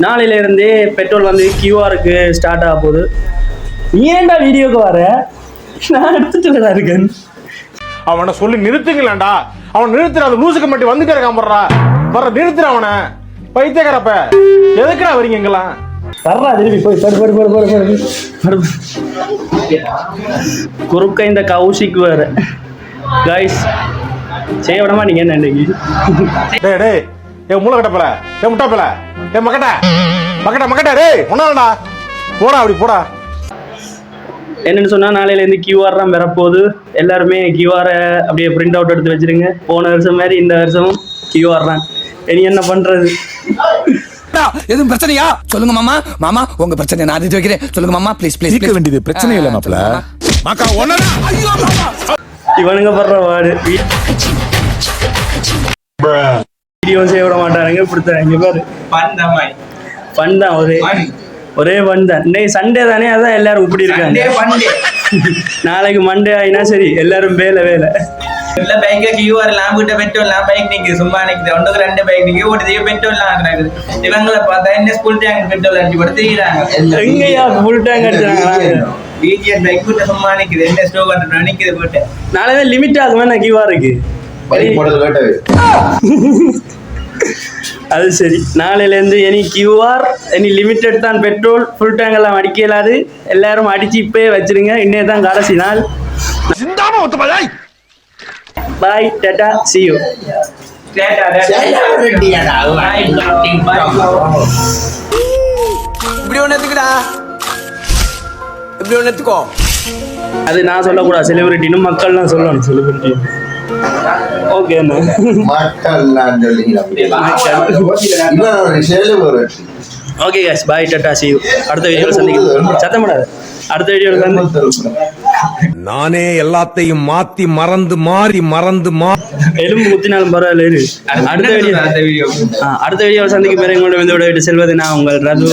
நாளையில இருந்தே பெட்ரோல் வந்து கியூஆருக்கு ஸ்டார்ட் ஆக போகுது. நீ ஏன்டா வீடியோக்கு வர? நான் எடுத்துட்டுடா இருக்கேன். அவனை சொல்லி நிறுத்துங்களேன்டா. அவன் நிறுத்துற அந்த லூசுக்கு மட்டும் வந்துட்டே இருக்கான் போடுறா. வர நிறுத்துற அவனை. பைத்தியக்காரப்ப எதுக்குடா வரீங்க எங்கெல்லாம்? வர்றா திருப்பி போய் குறுக்க இந்த கௌஷிக் வேற கைஸ் செய்ய விட மாட்டீங்க என்ன இன்னைக்கு? டேய் டேய் ஏ மூளை கட்டப்பல ஏ முட்டாப்பல ஏ மக்கட்ட டேய் ஒன்னாடா போடா அப்படி போடா. என்னன்னு சொன்னா நாளையில இருந்து கியூஆர் தான் வரப்போகுது. எல்லாருமே கியூஆரை அப்படியே பிரிண்ட் அவுட் எடுத்து வச்சிருங்க. போன வருஷம் மாதிரி இந்த வருஷமும் கியூஆர் தான். இனி என்ன பண்றது? எதுவும் பிரச்சனையா சொல்லுங்க மாமா. மாமா உங்க பிரச்சனை நான் அறிஞ்சு வைக்கிறேன். சொல்லுங்க மாமா ப்ளீஸ் ப்ளீஸ். தீர்க்க வேண்டியது பிரச்சனை இல்ல மாப்ள. மாக்கா ஒண்ணா. ஐயோ மாமா இவனுங்க பண்ற வாடு வீடியோ செய்ய விட மாட்டானுங்க. இப்படித்தான் பாரு ஃபன் தான். ஒரே ஃபன் தான். இன்னைக்கு சண்டே தானே, அதான் எல்லாரும் இப்படி இருக்காங்க. நாளைக்கு மண்டே ஆயினா சரி எல்லாரும் வேலை பைக் கியூஆர் எல்லாம் கிட்ட பெட்ரோல் பைக் நிக்குது. சும்மா நிக்குது. ஒன்றுக்கு 2 பைக் நிக்குது. ஓட்டுதே பெட்ரோல் ஆகுறாங்க. இவங்களை பார்த்தா என்ன ஸ்கூல் டேங்க் பெட்ரோல் அடிச்சு போட்டு தெரியுறாங்க. எங்கயா ஃபுல் டேங்க் அடிச்சாங்க? பிஜிஎஸ் பைக் கிட்ட சும்மா நிக்குது. என்ன ஸ்டோ பண்றோம் நிக்குது போட்டு. நாளைவே லிமிட் ஆகுமே நான் கியூஆருக்கு. அது சரி. நாளையில இருந்து எனி கியூஆர் எனி லிமிட்டட் தான். பெட்ரோல் ஃபுல் டேங்க் எல்லாம் அடிக்க இயலாது. எல்லாரும் அடிச்சு இப்பயே வச்சிருங்க. இன்னே தான் கடைசி நாள். பாய் டாடா see you. இப்படி ஒண்ணு எடுத்துக்கடா. இப்படி ஒண்ணு எடுத்துக்கோ. அது நான் சொல்லக்கூடாது. செலிபிரிட்டின்னு மக்கள்லாம் சொல்லணும். Celebrity okay okay guys bye Tata see you. அடுத்த வீடியோல சந்திக்கலாம். சத்தம் போடாத. அடுத்த வீடியோல சந்திக்கலாம். நானே எல்லாத்தையும் மாத்தி மறந்து எலும்பு குத்தினாலும் பரவாயில்ல. அடுத்த வீடியோல சந்திக்கும் பேர் எங்களோட செல்வது நான் உங்கள் ரது.